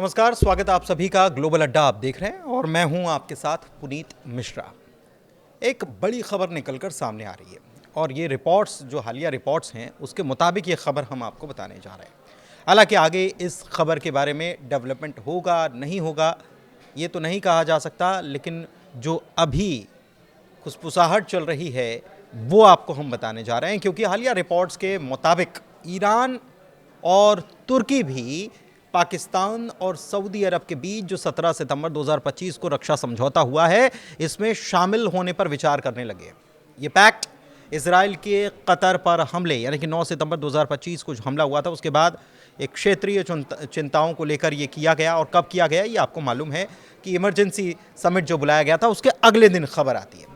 नमस्कार, स्वागत है आप सभी का ग्लोबल अड्डा आप देख रहे हैं और मैं हूं आपके साथ पुनीत मिश्रा। एक बड़ी खबर निकलकर सामने आ रही है और ये रिपोर्ट्स जो हालिया रिपोर्ट्स हैं उसके मुताबिक ये खबर हम आपको बताने जा रहे हैं। हालांकि आगे इस खबर के बारे में डेवलपमेंट होगा नहीं होगा ये तो नहीं कहा जा सकता, लेकिन जो अभी खुसफुसाहट चल रही है वो आपको हम बताने जा रहे हैं, क्योंकि हालिया रिपोर्ट्स के मुताबिक ईरान और तुर्की भी पाकिस्तान और सऊदी अरब के बीच जो 17 सितंबर 2025 को रक्षा समझौता हुआ है इसमें शामिल होने पर विचार करने लगे। ये पैक्ट इजराइल के कतर पर हमले यानी कि 9 सितंबर 2025 को हमला हुआ था उसके बाद एक क्षेत्रीय चिंताओं को लेकर ये किया गया। और कब किया गया ये आपको मालूम है कि इमरजेंसी समिट जो बुलाया गया था उसके अगले दिन खबर आती है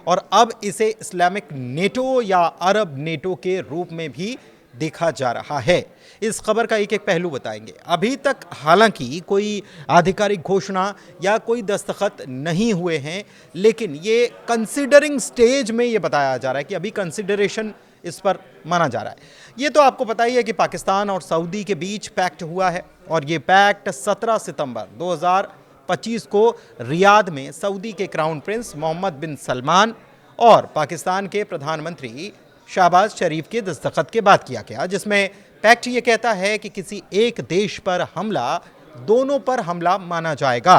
और अब इसे इस्लामिक नेटो या अरब नेटो के रूप में भी देखा जा रहा है। इस खबर का एक एक पहलू बताएंगे। अभी तक हालांकि कोई आधिकारिक घोषणा या कोई दस्तखत नहीं हुए हैं, लेकिन ये कंसिडरिंग स्टेज में ये बताया जा रहा है कि अभी कंसिडरेशन इस पर माना जा रहा है। ये तो आपको पता ही है कि पाकिस्तान और सऊदी के बीच पैक्ट हुआ है और ये पैक्ट 17 सितंबर 2025 को रियाद में सऊदी के क्राउन प्रिंस मोहम्मद बिन सलमान और पाकिस्तान के प्रधानमंत्री शहबाज शरीफ के दस्तखत के बाद किया गया, जिसमें पैक्ट ये कहता है कि किसी एक देश पर हमला दोनों पर हमला माना जाएगा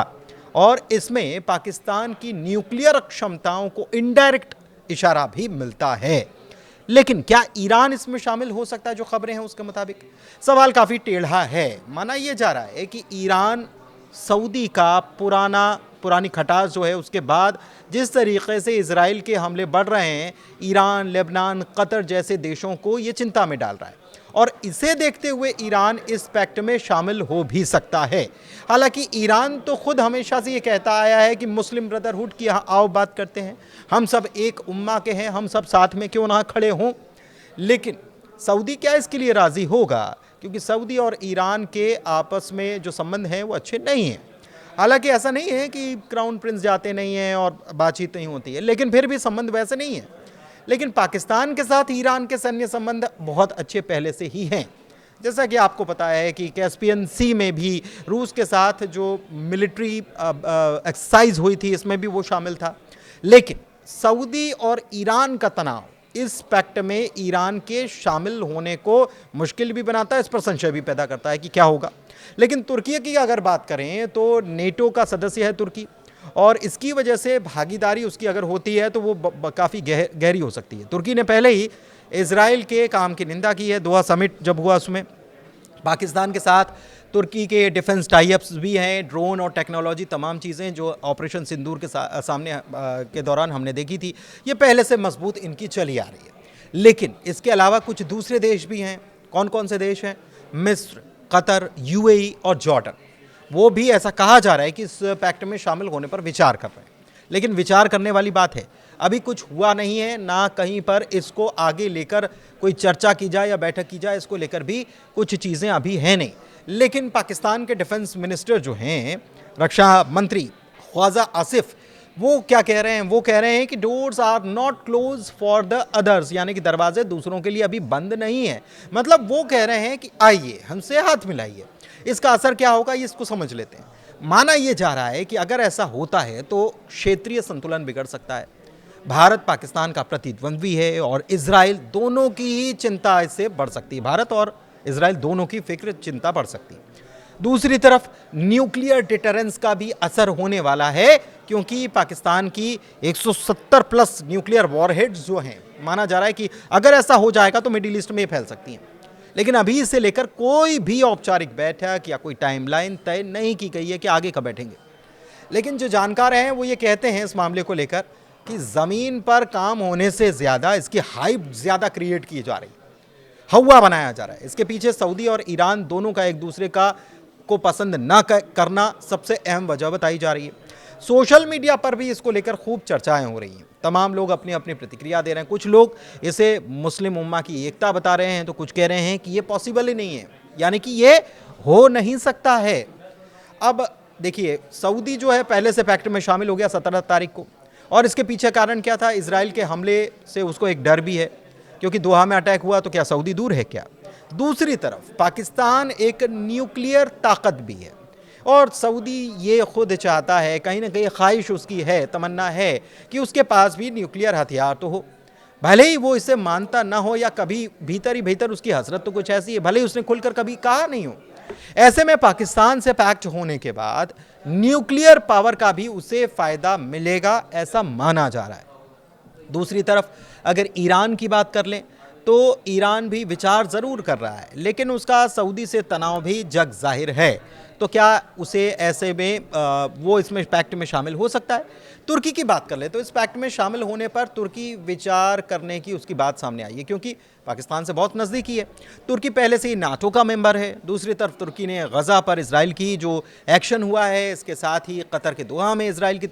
और इसमें पाकिस्तान की न्यूक्लियर क्षमताओं को इनडायरेक्ट इशारा भी मिलता है। लेकिन क्या ईरान इसमें शामिल हो सकता है? जो खबरें हैं उसके मुताबिक सवाल काफ़ी टेढ़ा है। माना यह जा रहा है कि ईरान सऊदी का पुरानी खटास जो है उसके बाद जिस तरीके से इजराइल के हमले बढ़ रहे हैं, ईरान, लेबनान, कतर जैसे देशों को ये चिंता में डाल रहा है और इसे देखते हुए ईरान इस पैक्ट में शामिल हो भी सकता है। हालांकि ईरान तो खुद हमेशा से ये कहता आया है कि मुस्लिम ब्रदरहुड की यहाँ आओ बात करते हैं, हम सब एक उम्मा के हैं, हम सब साथ में क्यों ना खड़े हों। लेकिन सऊदी क्या इसके लिए राज़ी होगा? क्योंकि सऊदी और ईरान के आपस में जो संबंध हैं वो अच्छे नहीं हैं। हालांकि ऐसा नहीं है कि क्राउन प्रिंस जाते नहीं हैं और बातचीत नहीं होती है, लेकिन फिर भी संबंध वैसे नहीं है। लेकिन पाकिस्तान के साथ ईरान के सैन्य संबंध बहुत अच्छे पहले से ही हैं। जैसा कि आपको पता है कि कैस्पियन सी में भी रूस के साथ जो मिलिट्री एक्सरसाइज हुई थी इसमें भी वो शामिल था। लेकिन सऊदी और ईरान का तनाव इस पैक्ट में ईरान के शामिल होने को मुश्किल भी बनाता है, इस पर संशय भी पैदा करता है कि क्या होगा। लेकिन तुर्की की अगर बात करें तो नेटो का सदस्य है तुर्की और इसकी वजह से भागीदारी उसकी अगर होती है तो वो काफ़ी गहरी हो सकती है। तुर्की ने पहले ही इजराइल के काम की निंदा की है। दोहा समिट जब हुआ उसमें पाकिस्तान के साथ तुर्की के डिफेंस टाई-अप्स भी हैं, ड्रोन और टेक्नोलॉजी तमाम चीज़ें जो ऑपरेशन सिंदूर के सामने के दौरान हमने देखी थी, ये पहले से मजबूत इनकी चली आ रही है। लेकिन इसके अलावा कुछ दूसरे देश भी हैं। कौन कौन से देश हैं? मिस्र, कतर, यूएई और जॉर्डन। वो भी ऐसा कहा जा रहा है कि इस पैक्ट में शामिल होने पर विचार कर रहे हैं। लेकिन विचार करने वाली बात है, अभी कुछ हुआ नहीं है, ना कहीं पर इसको आगे लेकर कोई चर्चा की जाए या बैठक की जाए, इसको लेकर भी कुछ चीज़ें अभी हैं नहीं। लेकिन पाकिस्तान के डिफेंस मिनिस्टर जो हैं, रक्षा मंत्री ख्वाजा आसिफ, वो क्या कह रहे हैं? वो कह रहे हैं कि doors are not close for the others, यानी कि दरवाजे दूसरों के लिए अभी बंद नहीं है। मतलब वो कह रहे हैं कि आइए हमसे हाथ मिलाइए। इसका असर क्या होगा ये इसको समझ लेते हैं। माना यह जा रहा है कि अगर ऐसा होता है तो क्षेत्रीय संतुलन बिगड़ सकता है। भारत पाकिस्तान का प्रतिद्वंद्वी है और इजराइल, दोनों की ही चिंता इससे बढ़ सकती है। भारत और इजराइल दोनों की फिक्र चिंता बढ़ सकती है। दूसरी तरफ न्यूक्लियर डिटरेंस का भी असर होने वाला है, क्योंकि पाकिस्तान की 170 प्लस न्यूक्लियर वॉरहेड्स जो हैं, माना जा रहा है कि अगर ऐसा हो जाएगा तो मिडिल ईस्ट में फैल सकती हैं। लेकिन अभी इसे लेकर कोई भी औपचारिक बैठक या कोई टाइमलाइन तय नहीं की गई है कि आगे कब बैठेंगे। लेकिन जो जानकार हैं वो ये कहते हैं इस मामले को लेकर कि ज़मीन पर काम होने से ज़्यादा इसकी हाइप ज़्यादा क्रिएट की जा रही है, हवा बनाया जा रहा है। इसके पीछे सऊदी और ईरान दोनों का एक दूसरे को पसंद ना करना सबसे अहम वजह बताई जा रही है। सोशल मीडिया पर भी इसको लेकर खूब चर्चाएं हो रही हैं। तमाम लोग अपनी अपनी प्रतिक्रिया दे रहे हैं। कुछ लोग इसे मुस्लिम उम्मा की एकता बता रहे हैं तो कुछ कह रहे हैं कि ये पॉसिबल ही नहीं है, यानी कि ये हो नहीं सकता है। अब देखिए, सऊदी जो है पहले से पैक्ट में शामिल हो गया 17 तारीख को, और इसके पीछे कारण क्या था? इजराइल के हमले से उसको एक डर भी है, क्योंकि दोहा में अटैक हुआ तो क्या सऊदी दूर है क्या? दूसरी तरफ पाकिस्तान एक न्यूक्लियर ताकत भी है और सऊदी ये खुद चाहता है, कहीं ना कहीं ख्वाहिश उसकी है, तमन्ना है कि उसके पास भी न्यूक्लियर हथियार तो हो। भले ही वो इसे मानता ना हो या कभी भीतर ही भीतर उसकी हसरत तो कुछ ऐसी है, भले ही उसने खुलकर कभी कहा नहीं हो। ऐसे में पाकिस्तान से पैक्ट होने के बाद न्यूक्लियर पावर का भी उसे फायदा मिलेगा, ऐसा माना जा रहा है। दूसरी तरफ अगर ईरान की बात कर लें तो ईरान भी विचार ज़रूर कर रहा है, लेकिन उसका सऊदी से तनाव भी जग जाहिर है। तो क्या उसे ऐसे में वो इसमें पैक्ट में शामिल हो सकता है? तुर्की की बात कर ले तो इस पैक्ट में शामिल होने पर तुर्की विचार करने की उसकी बात सामने आई है, क्योंकि पाकिस्तान से बहुत नज़दीकी है। तुर्की पहले से ही नाटो का मेंबर है। दूसरी तरफ तुर्की ने गज़ा पर इसराइल की जो एक्शन हुआ है, इसके साथ ही कतर के दोहा में इसराइल की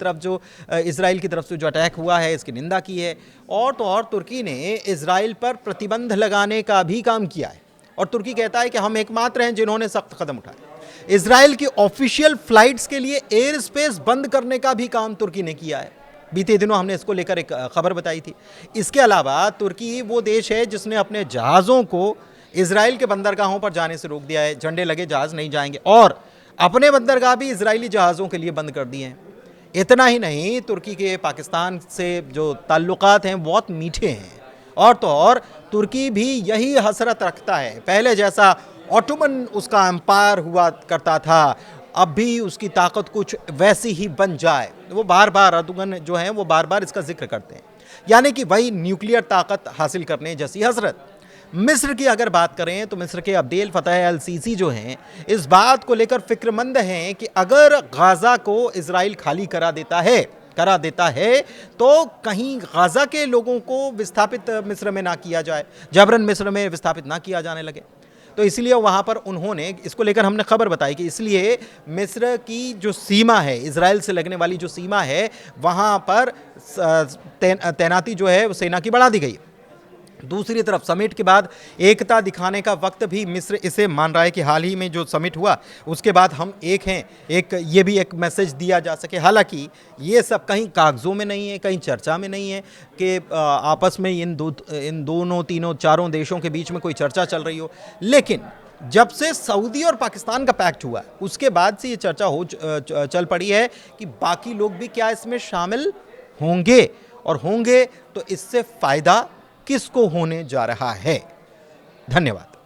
तरफ से जो अटैक हुआ है, इसकी निंदा की है। और तो और तुर्की ने इसराइल पर प्रतिबंध लगाने का भी काम किया है, और तुर्की कहता है कि हम एकमात्र हैं जिन्होंने सख्त कदम उठाए। इसराइल की ऑफिशियल फ्लाइट्स के लिए एयर स्पेस बंद करने का भी काम तुर्की ने किया है। बीते दिनों हमने इसको लेकर एक खबर बताई थी। इसके अलावा तुर्की वो देश है जिसने अपने जहाज़ों को इसराइल के बंदरगाहों पर जाने से रोक दिया है, झंडे लगे जहाज़ नहीं जाएंगे, और अपने बंदरगाह भी इसराइली जहाज़ों के लिए बंद कर दिए हैं। इतना ही नहीं, तुर्की के पाकिस्तान से जो ताल्लुकात हैं बहुत मीठे हैं, और तो और तुर्की भी यही हसरत रखता है। पहले जैसा ऑटोमन उसका एम्पायर हुआ करता था, अब भी उसकी ताकत कुछ वैसी ही बन जाए। वो बार बार अर्दोगन जो हैं वो बार बार इसका जिक्र करते हैं, यानी कि वही न्यूक्लियर ताकत हासिल करने जैसी हसरत। मिस्र की अगर बात करें तो मिस्र के अब्देल फतह अल सीसी जो हैं इस बात को लेकर फिक्रमंद हैं कि अगर गाज़ा को इसराइल खाली करा देता है तो कहीं गाज़ा के लोगों को विस्थापित मिस्र में ना किया जाए, जबरन मिस्र में विस्थापित ना किया जाने लगे। तो इसलिए वहाँ पर उन्होंने इसको लेकर हमने खबर बताई कि इसलिए मिस्र की जो सीमा है, इसराइल से लगने वाली जो सीमा है, वहाँ पर तैनाती जो है वो सेना की बढ़ा दी गई। दूसरी तरफ समिट के बाद एकता दिखाने का वक्त भी मिस्र इसे मान रहा है कि हाल ही में जो समिट हुआ उसके बाद हम एक हैं, ये भी एक मैसेज दिया जा सके। हालांकि ये सब कहीं कागज़ों में नहीं है, कहीं चर्चा में नहीं है कि आपस में इन दोनों तीनों चारों देशों के बीच में कोई चर्चा चल रही हो। लेकिन जब से सऊदी और पाकिस्तान का पैक्ट हुआ उसके बाद से ये चर्चा चल पड़ी है कि बाकी लोग भी क्या इसमें शामिल होंगे, और होंगे तो इससे फ़ायदा किसको होने जा रहा है। धन्यवाद।